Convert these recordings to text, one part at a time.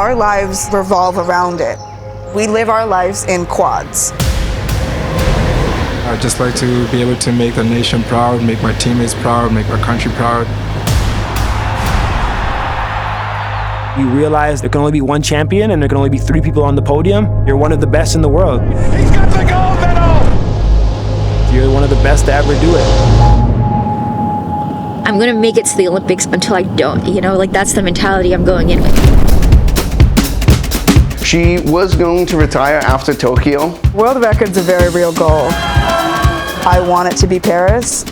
our lives revolve around it. We live our lives in quads. I'd just like to be able to make the nation proud, make my teammates proud, make my country proud. You realize there can only be one champion and there can only be 3 people on the podium. You're one of the best in the world. He's got the gold medal! You're one of the best to ever do it. I'm gonna make it to the Olympics until I don't, like that's the mentality I'm going in with. She was going to retire after Tokyo. World record's a very real goal. I want it to be Paris.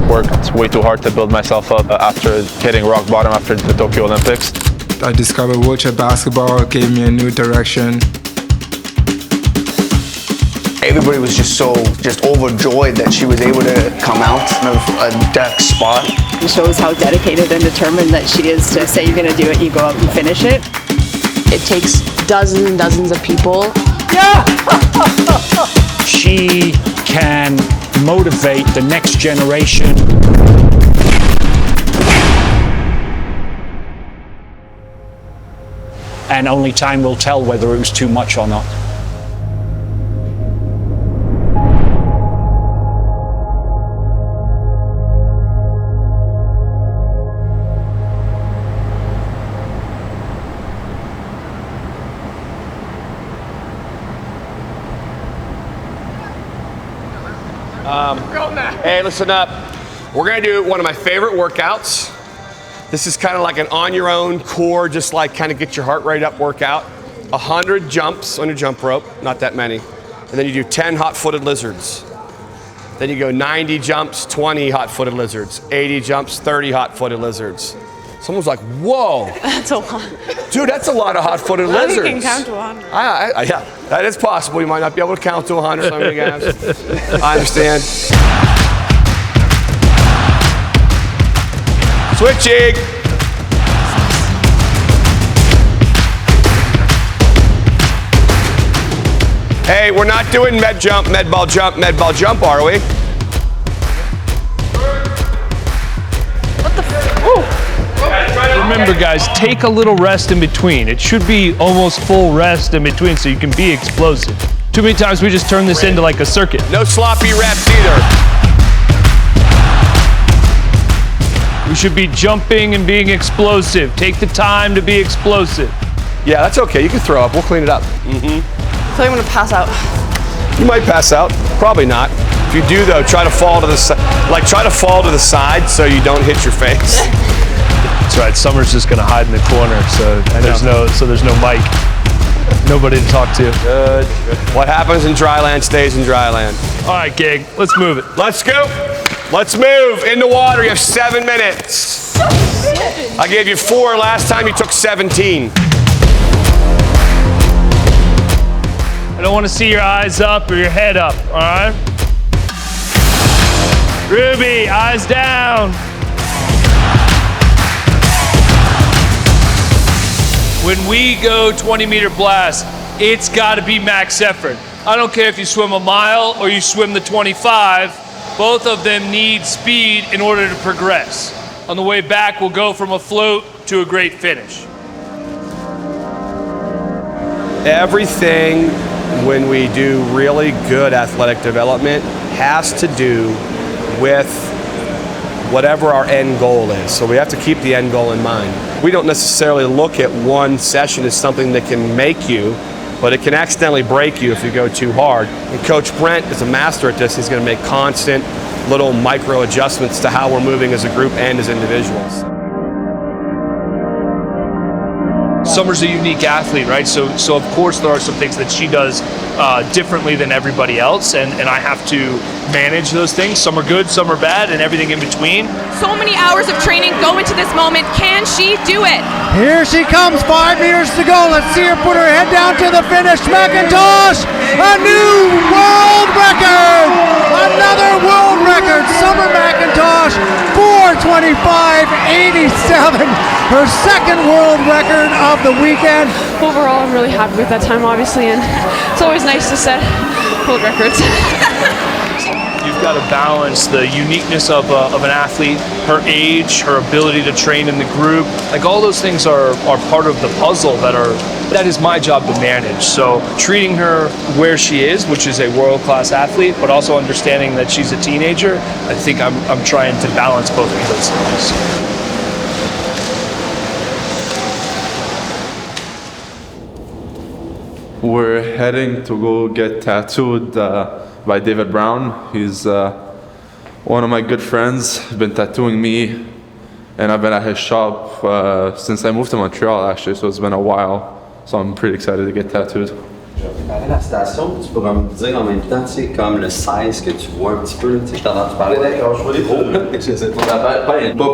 Worked way too hard to build myself up after hitting rock bottom after the Tokyo Olympics. I discovered wheelchair basketball, it gave me a new direction. Everybody was just overjoyed that she was able to come out of a dark spot. It shows how dedicated and determined that she is to say you're going to do it, you go out and finish it. It takes dozens and dozens of people. Yeah! She can motivate the next generation. And only time will tell whether it was too much or not. Hey, listen up. We're gonna do one of my favorite workouts. This is kind of like an on your own core, just like kind of get your heart rate up workout. 100 jumps on your jump rope, not that many. And then you do 10 hot-footed lizards. Then you go 90 jumps, 20 hot-footed lizards. 80 jumps, 30 hot-footed lizards. Someone's like, whoa. That's a lot. Dude, that's a lot of hot-footed lizards. You can count to 100. Yeah, that is possible. You might not be able to count to 100, some of you guys. I understand. Switching. Hey, we're not doing med jump, med ball jump, are we? What the Remember guys, take a little rest in between. It should be almost full rest in between so you can be explosive. Too many times we just turn this into like a circuit. No sloppy reps either. We should be jumping and being explosive. Take the time to be explosive. Yeah, that's okay. You can throw up. We'll clean it up. I feel like I'm gonna pass out. You might pass out. Probably not. If you do, though, try to fall to the side. Like, try to fall to the side so you don't hit your face. That's right. Summer's just gonna hide in the corner, so there's no mic. Nobody to talk to. Good. What happens in dry land stays in dry land. All right, Gig. Let's move it. Let's go. Let's move in the water. You have 7 minutes. I gave you 4 last time. You took 17. I don't want to see your eyes up or your head up, all right? Ruby, eyes down. When we go 20-meter blast, it's got to be max effort. I don't care if you swim a mile or you swim the 25. Both of them need speed in order to progress. On the way back, we'll go from a float to a great finish. Everything when we do really good athletic development has to do with whatever our end goal is. So we have to keep the end goal in mind. We don't necessarily look at one session as something that can make you, but it can accidentally break you if you go too hard. And Coach Brent is a master at this. He's going to make constant little micro adjustments to how we're moving as a group and as individuals. Summer's a unique athlete, right? So of course there are some things that she does differently than everybody else, and I have to manage those things. Some are good, some are bad, and everything in between. So many hours of training go into this moment. Can she do it? Here she comes, 5 meters to go. Let's see her put her head down to the finish. McIntosh, a new world record! Another world record. Summer McIntosh, 4:25.87. Her second world record of the weekend. Overall, I'm really happy with that time, obviously, and it's always nice to set world records. You've got to balance the uniqueness of an athlete, her age, her ability to train in the group. Like all those things are part of the puzzle that is my job to manage. So treating her where she is, which is a world-class athlete, but also understanding that she's a teenager, I think I'm trying to balance both of those things. We're heading to go get tattooed by David Brown. He's one of my good friends. He's been tattooing me, and I've been at his shop since I moved to Montreal, actually, so it's been a while. So I'm pretty excited to get tattooed. La station, tu pourras me dire en même temps, tu sais, comme le 16 que tu vois un petit peu, tu sais, je t'en ai parlé. D'accord, je vois des gros, pas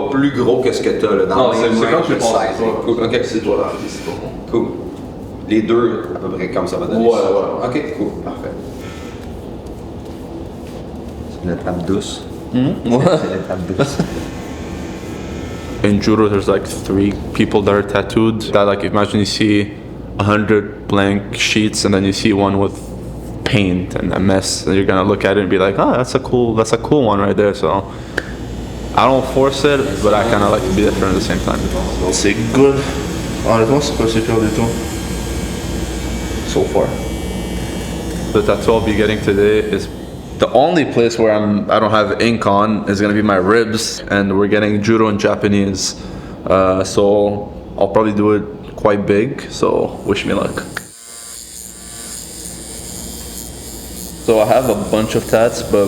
plus gros que ce que t'as, là, dans non, c'est quand tu penses. Cool, ok, c'est toi, là, c'est pas bon. Cool. Les deux, à peu près comme ça va donner. Ouais. Ok, cool, parfait. C'est une étape douce. C'est une étape douce. In judo, there's like 3 people that are tattooed. That, like, imagine you see 100 blank sheets and then you see one with paint and a mess, and you're gonna look at it and be like, oh, that's a cool one right there. So I don't force it, but I kind of like to be different at the same time. C'est good. Honnêtement, c'est pas si pire du tout. So far. The tattoo I'll be getting today is the only place where I don't have ink on is gonna be my ribs, and we're getting judo in Japanese. So I'll probably do it quite big, so wish me luck. So I have a bunch of tats, but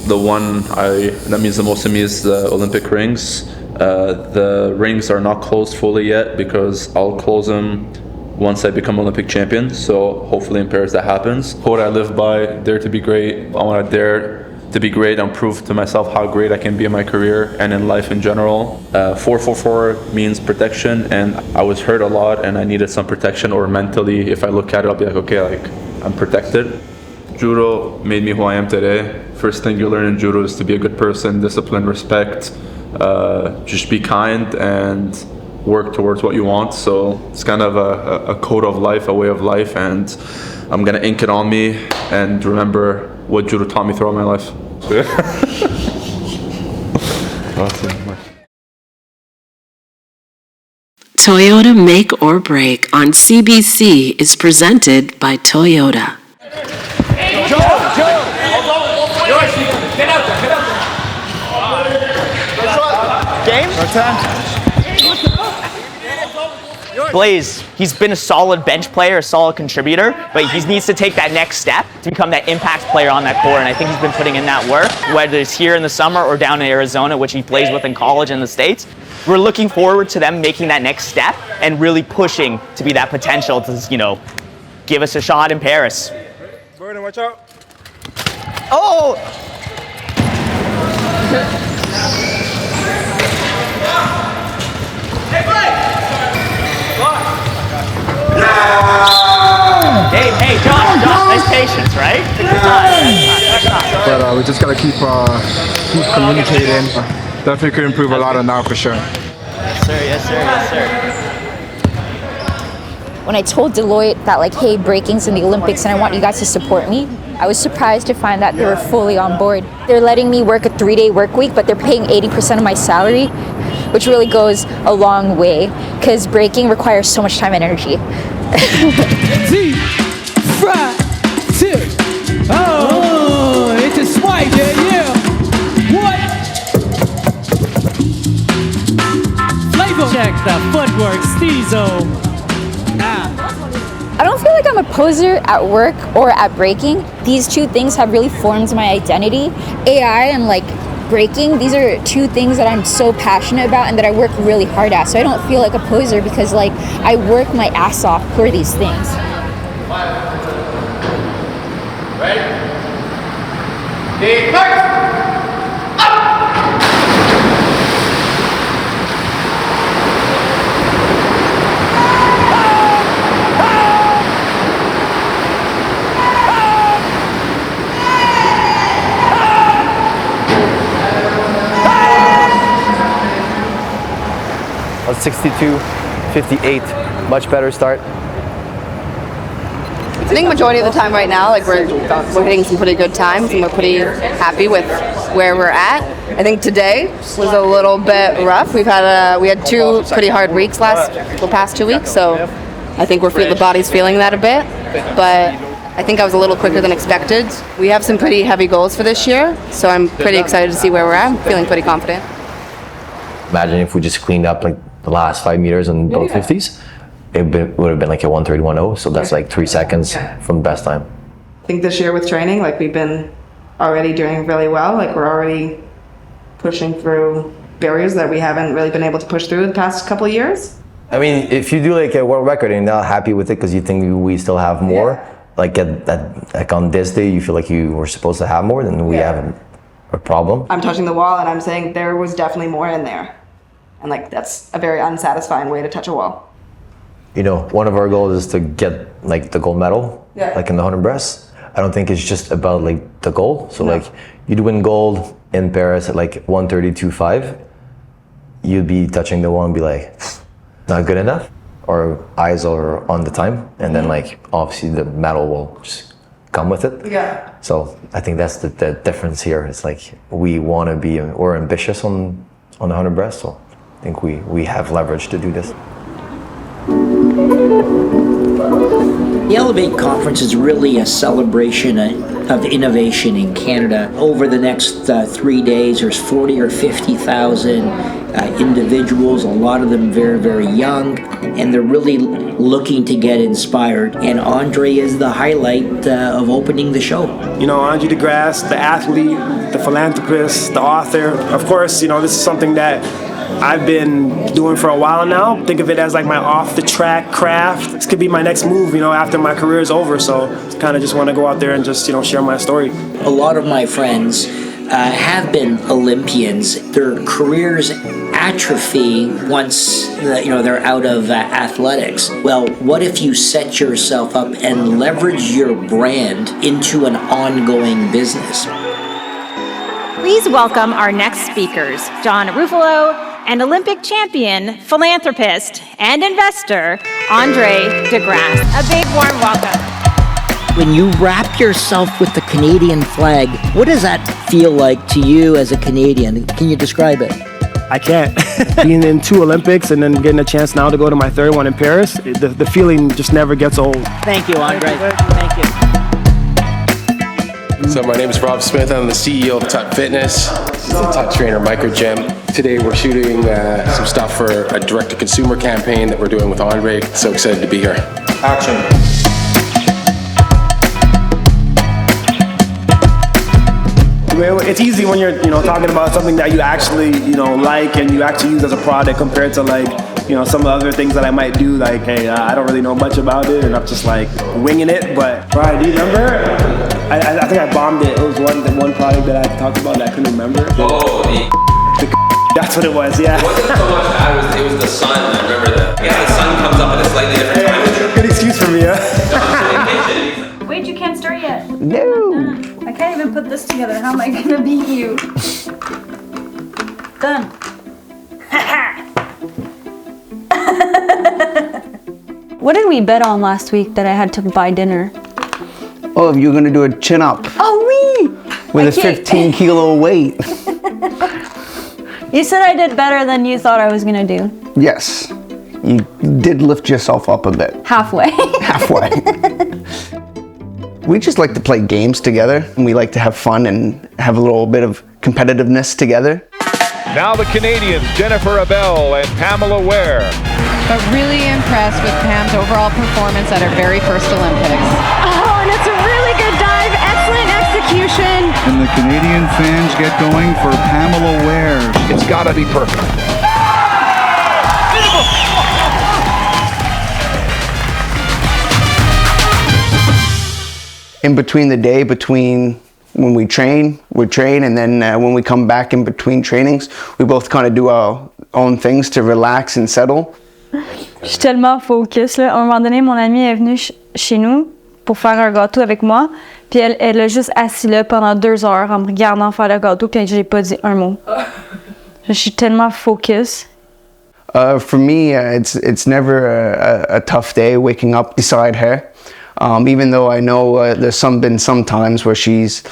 the one that means the most to me is the Olympic rings. The rings are not closed fully yet because I'll close them once I become Olympic champion, so hopefully in Paris that happens. What I live by, dare to be great. I want to dare to be great and prove to myself how great I can be in my career and in life in general. 444 means protection, and I was hurt a lot and I needed some protection, or mentally, if I look at it, I'll be like, okay, like I'm protected. Judo made me who I am today. First thing you learn in judo is to be a good person, discipline, respect, just be kind and work towards what you want. So it's kind of a code of life, a way of life, and I'm gonna ink it on me and remember what judo taught me throughout my life. Toyota Make or Break on CBC is presented by Toyota. Joe! Get out there! Game? Blaze, he's been a solid bench player, a solid contributor, but he needs to take that next step to become that impact player on that court, and I think he's been putting in that work, whether it's here in the summer or down in Arizona, which he plays with in college in the States. We're looking forward to them making that next step and really pushing to be that potential to, give us a shot in Paris. Burden, watch out. Oh! Hey, Josh, nice patience, right? Take your time. But we just gotta keep communicating. Definitely could improve a lot on now for sure. Yes, sir. When I told Deloitte that hey, breaking's in the Olympics and I want you guys to support me, I was surprised to find that they were fully on board. They're letting me work a 3-day work week, but they're paying 80% of my salary, which really goes a long way because breaking requires so much time and energy. Oh, it's a swipe, yeah. What? Flavor. Check the footwork, Steezo. I don't feel like I'm a poser at work or at breaking. These two things have really formed my identity. AI and breaking, these are two things that I'm so passionate about and that I work really hard at. So I don't feel like a poser because I work my ass off for these things. Ready? Mark! A 62-58, much better start. I think majority of the time right now, like we're hitting some pretty good times and we're pretty happy with where we're at. I think today was a little bit rough. We had 2 pretty hard weeks the past 2 weeks, so I think the body's feeling that a bit. But I think I was a little quicker than expected. We have some pretty heavy goals for this year, so I'm pretty excited to see where we're at. I'm feeling pretty confident. Imagine if we just cleaned up like the last 5 meters in both 50s. It would have been like a 1:31.0, so that's like 3 seconds from the best time. I think this year with training, like we've been already doing really well. Like we're already pushing through barriers that we haven't really been able to push through the past couple of years. I mean, if you do like a world record and you're not happy with it because you think we still have more, like on this day you feel like you were supposed to have more, then we have a problem. I'm touching the wall and I'm saying there was definitely more in there. And like that's a very unsatisfying way to touch a wall. You know, one of our goals is to get like the gold medal, like in the 100 breast. I don't think it's just about like the goal. So like you'd win gold in Paris at like 1:32.5, you'd be touching the wall and be like, not good enough, or eyes are on the time, and then like obviously the medal will just come with it. Yeah. So I think that's the difference here. It's like we're ambitious on the 100 breast, so I think we have leverage to do this. The Elevate Conference is really a celebration of innovation in Canada. Over the next 3 days, there's 40 or 50,000 individuals, a lot of them very, very young, and they're really looking to get inspired. And Andre is the highlight of opening the show. You know, Andre DeGrasse, the athlete, the philanthropist, the author. Of course, you know, this is something that I've been doing for a while now. Think of it as like my off-the-track craft. This could be my next move, you know, after my career is over. So kind of just want to go out there and just, you know, share my story. A lot of my friends have been Olympians. Their careers atrophy once they're out of athletics. Well, what if you set yourself up and leverage your brand into an ongoing business? Please welcome our next speakers, John Ruffalo and Olympic champion, philanthropist, and investor, Andre DeGrasse. A big warm welcome. When you wrap yourself with the Canadian flag, what does that feel like to you as a Canadian? Can you describe it? I can't. Being in 2 Olympics and then getting a chance now to go to my 3rd one in Paris, the feeling just never gets old. Thank you, Andre. Thank you. So my name is Rob Smith. I'm the CEO of Tut Fitness. It's a Tut Trainer micro gym. Today we're shooting some stuff for a direct-to-consumer campaign that we're doing with Andre. So excited to be here. Action. It's easy when you're, talking about something that you actually, like and you actually use as a product compared to like, some of the other things that I might do. Like, hey, I don't really know much about it, and I'm just like winging it. But Brian, do you remember? I think I bombed it. It was one product that I talked about that I couldn't remember. That's what it was. Yeah. It wasn't so much that. It was the sun. I remember that. I guess the sun comes up at a slightly different time. Good excuse for me, huh? Wait, you can't start yet. No. I can't even put this together. How am I gonna beat you? Done. What did we bet on last week that I had to buy dinner? Oh, you're gonna do a chin up. Oh, me! With a 15 kilo weight. You said I did better than you thought I was gonna do. Yes. You did lift yourself up a bit. Halfway. Halfway. We just like to play games together, and we like to have fun and have a little bit of competitiveness together. Now the Canadians, Jennifer Abel and Pamela Ware. But really impressed with Pam's overall performance at her very first Olympics. Oh, and it's a really good dive. Excellent execution. And the Canadian fans get going for Pamela Ware. It's got to be perfect. In between the day, between when we train, and then when we come back in between trainings, we both kind of do our own things to relax and settle. Je suis tellement focus là. À un moment donné, mon amie est venue chez nous pour faire un gâteau avec moi, puis elle a juste assis là pendant 2 heures en me regardant faire le gâteau, puis j'ai pas dit un mot. Je suis tellement focus. For me, it's never a tough day waking up beside her. Even though I know there's been some times where she's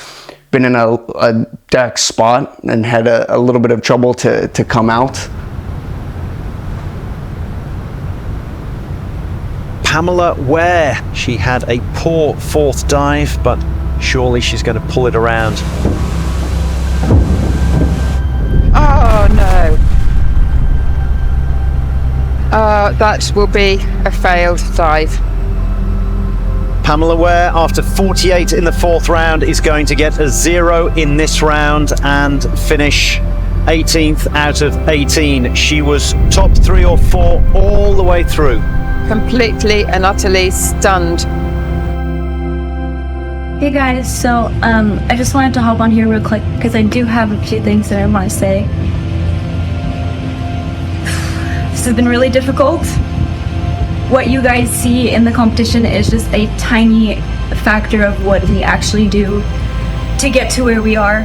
been in a deck spot and had a little bit of trouble to come out. Pamela Ware, she had a poor fourth dive, but surely she's going to pull it around. Oh no. That will be a failed dive. Pamela Ware, after 48 in the fourth round, is going to get a 0 in this round and finish 18th out of 18. She was top 3 or 4 all the way through. Completely and utterly stunned. Hey guys, so I just wanted to hop on here real quick because I do have a few things that I want to say. This has been really difficult. What you guys see in the competition is just a tiny factor of what we actually do to get to where we are.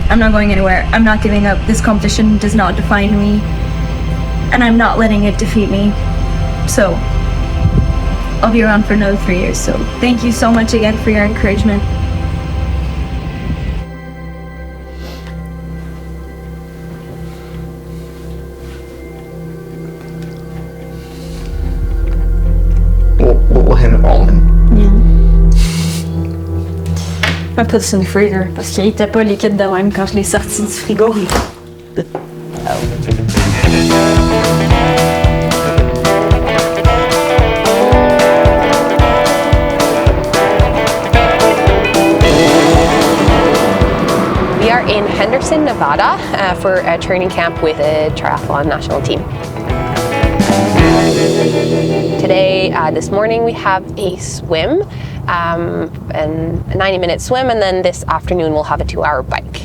I'm not going anywhere. I'm not giving up. This competition does not define me, and I'm not letting it defeat me. So I'll be around for another 3 years. So thank you so much again for your encouragement. We'll hit a ball in. Je vais mettre ça dans le freezer parce qu'il était pas liquide de même quand je l'ai sorti du frigo. We are in Henderson, Nevada for a training camp with a triathlon national team. Today, this morning, we have a swim, and a 90-minute swim, and then this afternoon we'll have a 2-hour bike.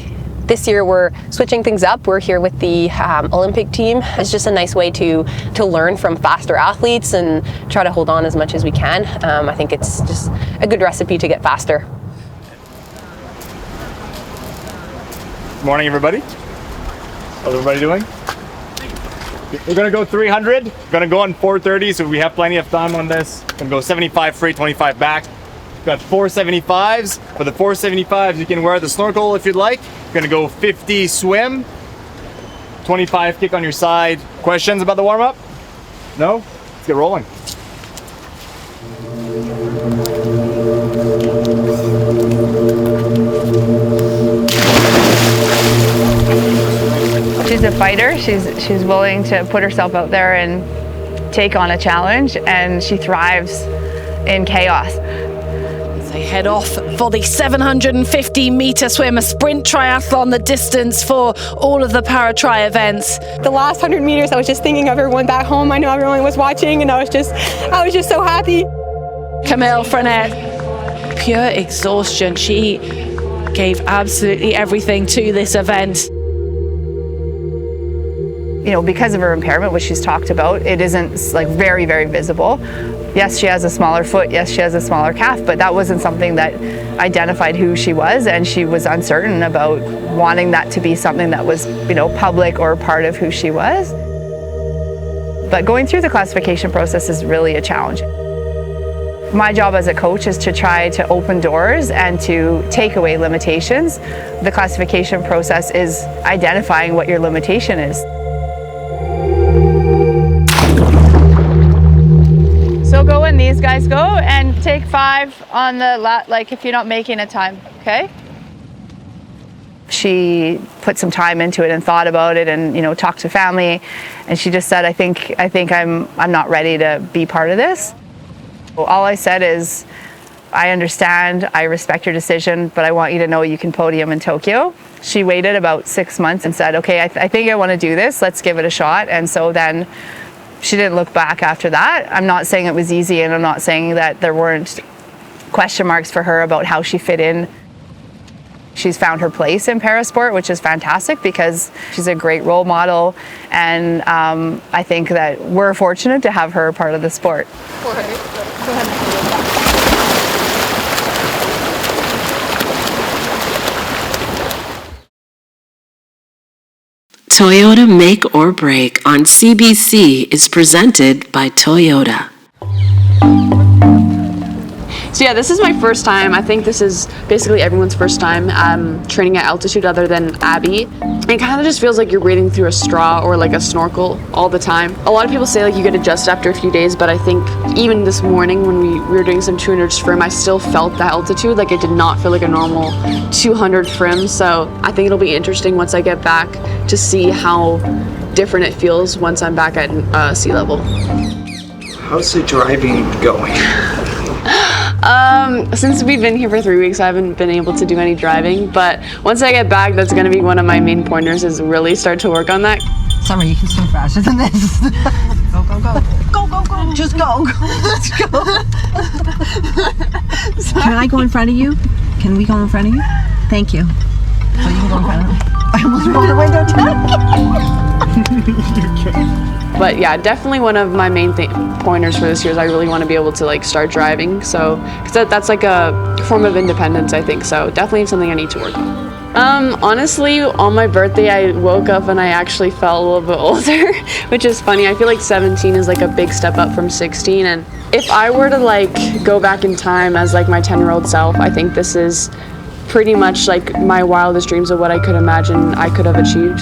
This year we're switching things up. We're here with the Olympic team. It's just a nice way to learn from faster athletes and try to hold on as much as we can. I think it's just a good recipe to get faster. Good morning, everybody. How's everybody doing? We're gonna go 300. We're gonna go on 430, so we have plenty of time on this. We're gonna go 75 free, 25 back. We've got 475s. For the 475s, you can wear the snorkel if you'd like. We're gonna go 50 swim, 25 kick on your side. Questions about the warm-up? No? Let's get rolling. She's a fighter. She's willing to put herself out there and take on a challenge, and she thrives in chaos. They head off for the 750-meter swim, a sprint triathlon, the distance for all of the para-tri events. The last 100 meters, I was just thinking of everyone back home. I know everyone was watching, and I was just so happy. Camille Frenette, pure exhaustion. She gave absolutely everything to this event. You know, because of her impairment, which she's talked about, it isn't like very, very visible. Yes, she has a smaller foot. Yes, she has a smaller calf, but that wasn't something that identified who she was, and she was uncertain about wanting that to be something that was, you know, public or part of who she was. But going through the classification process is really a challenge. My job as a coach is to try to open doors and to take away limitations. The classification process is identifying what your limitation is. So go when these guys go and take 5 on the like if you're not making a time, okay? She put some time into it and thought about it and, you know, talked to family, and she just said, I think I'm not ready to be part of this. All I said is, I understand, I respect your decision, but I want you to know you can podium in Tokyo. She waited about 6 months and said, okay, I think I want to do this, let's give it a shot. And so then she didn't look back after that. I'm not saying it was easy, and I'm not saying that there weren't question marks for her about how she fit in. She's found her place in parasport, which is fantastic because she's a great role model, and I think that we're fortunate to have her part of the sport. 400. Go ahead. Toyota Make or Break on CBC is presented by Toyota. So yeah, this is my first time. I think this is basically everyone's first time training at altitude other than Abby. It kind of just feels like you're breathing through a straw or like a snorkel all the time. A lot of people say like you get adjusted after a few days, but I think even this morning when we were doing some 200 frim, I still felt the altitude. Like it did not feel like a normal 200 frim. So I think it'll be interesting once I get back to see how different it feels once I'm back at sea level. How's the driving going? Since we've been here for 3 weeks, I haven't been able to do any driving, but once I get back, that's going to be one of my main pointers, is really start to work on that. Summer, you can swim faster than this. Go, go, go. Go, go, go. Just go. Let's go. Can I go in front of you? Can we go in front of you? Thank you. So you can go in front of me. I almost rolled the window down. But yeah, definitely one of my main pointers for this year is I really want to be able to like start driving. So, because that's like a form of independence, I think. So definitely something I need to work on. Honestly, on my birthday, I woke up and I actually felt a little bit older, which is funny. I feel like 17 is like a big step up from 16. And if I were to like go back in time as like my 10-year-old self, I think this is pretty much like my wildest dreams of what I could imagine I could have achieved.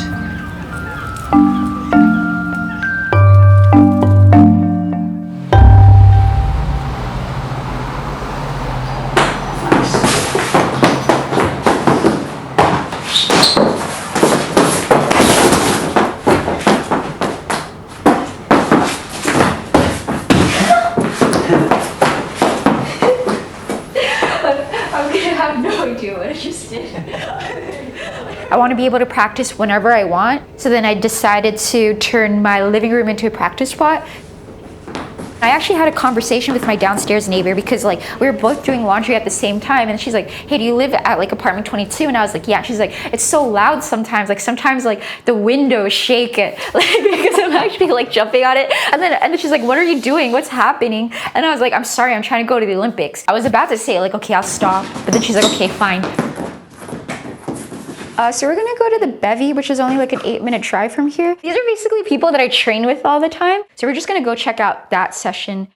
I want to be able to practice whenever I want. So then I decided to turn my living room into a practice spot. I actually had a conversation with my downstairs neighbor because like we were both doing laundry at the same time, and she's like, hey, do you live at like apartment 22? And I was like, yeah. She's like, it's so loud sometimes. Like sometimes like the windows shake it like, because I'm actually like jumping on it. And then she's like, what are you doing? What's happening? And I was like, I'm sorry, I'm trying to go to the Olympics. I was about to say like, okay, I'll stop. But then she's like, okay, fine. So we're gonna go to the Bevy, which is only like an 8-minute drive from here. These are basically people that I train with all the time. So we're just gonna go check out that session.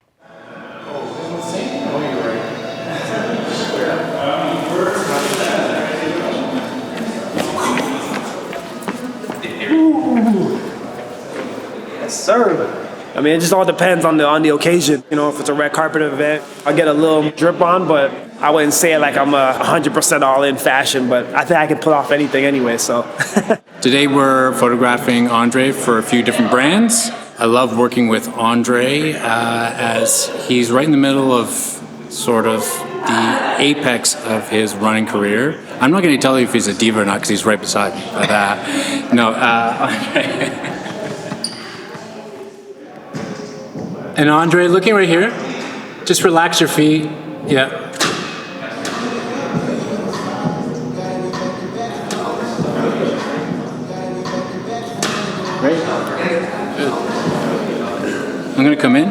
Yes, sir. I mean, it just all depends on the occasion. You know, if it's a red carpet event, I get a little drip on, but I wouldn't say it like I'm 100% all in fashion, but I think I can pull off anything anyway, so. Today we're photographing Andre for a few different brands. I love working with Andre as he's right in the middle of sort of the apex of his running career. I'm not going to tell you if he's a diva or not because he's right beside me, but Andre. And Andre, looking right here, just relax your feet. Yeah. Great. Good. I'm gonna come in.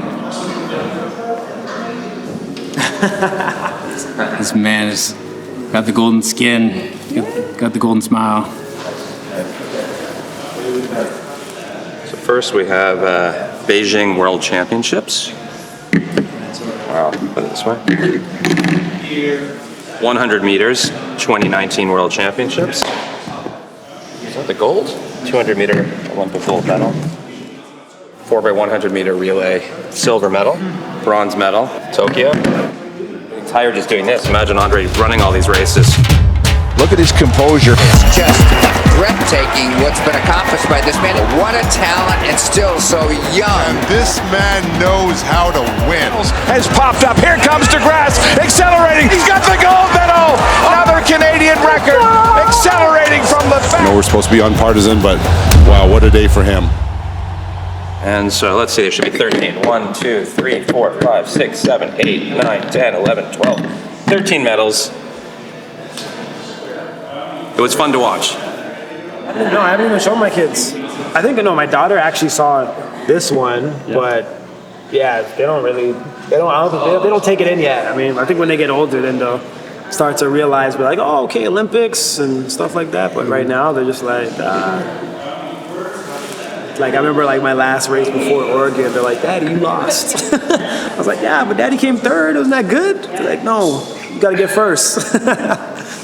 This man has got the golden skin, got the golden smile. So first we have Beijing World Championships. Wow, put it this way. 100 meters, 2019 World Championships. Is that the gold? 200 meter Olympic gold medal. 4x100 meter relay silver medal. Bronze medal, Tokyo. I'm tired just doing this. Imagine Andre running all these races. Look at his composure. It's just breathtaking what's been accomplished by this man. What a talent, and still so young. And this man knows how to win. Has popped up. Here comes DeGrasse, accelerating. He's got the gold medal. Another Canadian record. Accelerating from the back. I know we're supposed to be unpartisan, but wow, what a day for him. And so let's see, there should be 13. 1, 2, 3, 4, 5, 6, 7, 8, 9, 10, 11, 12. 13 medals. It was fun to watch. I didn't know. I haven't even shown my kids. I think my daughter actually saw this one, but yeah, they don't take it in yet. I mean, I think when they get older, then they'll start to realize, be like, oh, okay, Olympics and stuff like that. But right now, they're just like, Like I remember like my last race before Oregon, they're like, "Daddy, you lost." I was like, "Yeah, but Daddy came third. Wasn't that good?" They're like, "No, you got to get first."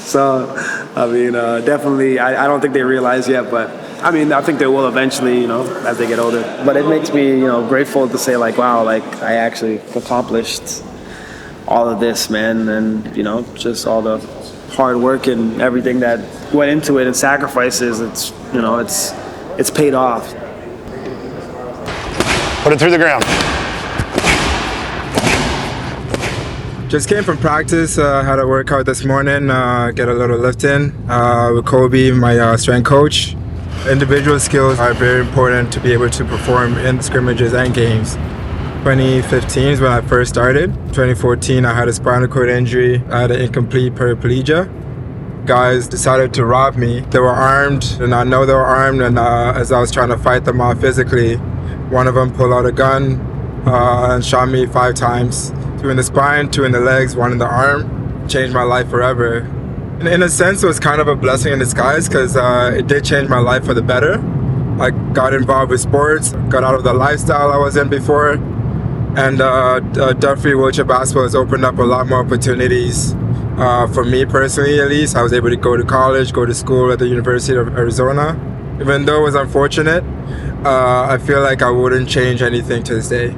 So, I mean, definitely, I don't think they realize yet, but I mean, I think they will eventually, as they get older. But it makes me, grateful to say like, wow, like I actually accomplished all of this, man, and just all the hard work and everything that went into it and sacrifices. It's paid off. Put it through the ground. Just came from practice, had a workout this morning, get a little lift in with Kobe, my strength coach. Individual skills are very important to be able to perform in scrimmages and games. 2015 is when I first started. 2014 I had a spinal cord injury, I had an incomplete paraplegia. Guys decided to rob me. They were armed, and I know they were armed, and as I was trying to fight them off physically, one of them pulled out a gun and shot me 5 times. 2 in the spine, 2 in the legs, 1 in the arm. Changed my life forever. And in a sense, it was kind of a blessing in disguise because it did change my life for the better. I got involved with sports, got out of the lifestyle I was in before, and definitely wheelchair basketball has opened up a lot more opportunities for me personally, at least. I was able to go to college, go to school at the University of Arizona. Even though it was unfortunate, I feel like I wouldn't change anything to this day.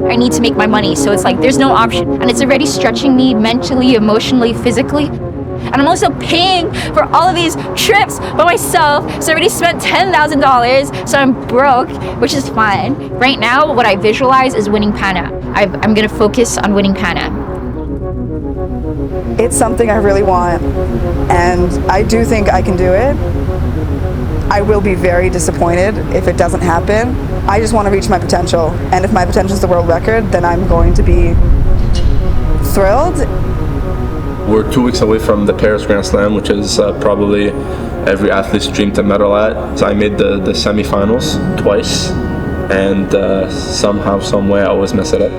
I need to make my money, so it's like there's no option, and it's already stretching me mentally, emotionally, physically. And I'm also paying for all of these trips by myself, so I already spent $10,000, so I'm broke, which is fine. Right now, what I visualize is winning Pana. I'm gonna focus on winning Pana. It's something I really want, and I do think I can do it. I will be very disappointed if it doesn't happen. I just want to reach my potential, and if my potential is the world record, then I'm going to be thrilled. We're 2 weeks away from the Paris Grand Slam, which is probably every athlete's dream to medal at. So I made the semifinals twice, and somehow, someway, I always mess it up.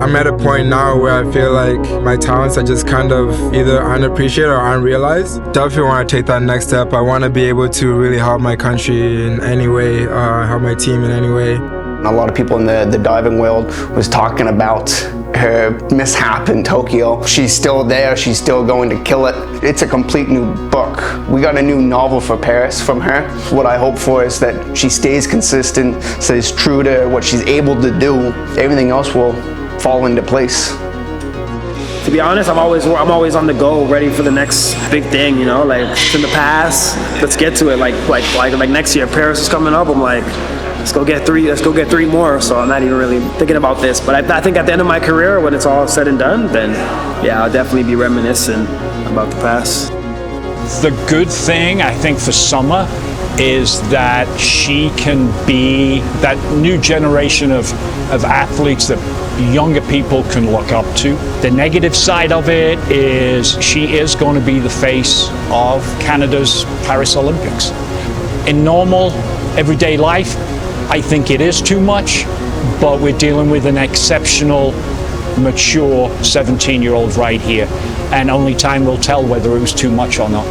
I'm at a point now where I feel like my talents are just kind of either unappreciated or unrealized. Definitely want to take that next step. I want to be able to really help my country in any way, help my team in any way. A lot of people in the diving world was talking about her mishap in Tokyo. She's still there, she's still going to kill it. It's a complete new book. We got a new novel for Paris from her. What I hope for is that she stays consistent, stays true to what she's able to do. Everything else will fall into place. To be honest, I'm always on the go, ready for the next big thing. Like it's in the past, let's get to it. Like next year, Paris is coming up. I'm like, let's go get 3 more. So I'm not even really thinking about this. But I think at the end of my career, when it's all said and done, then yeah, I'll definitely be reminiscing about the past. The good thing I think for Summer is that she can be that new generation of athletes that younger people can look up to. The negative side of it is she is going to be the face of Canada's Paris Olympics. In normal, everyday life, I think it is too much, but we're dealing with an exceptional, mature 17-year-old right here, and only time will tell whether it was too much or not.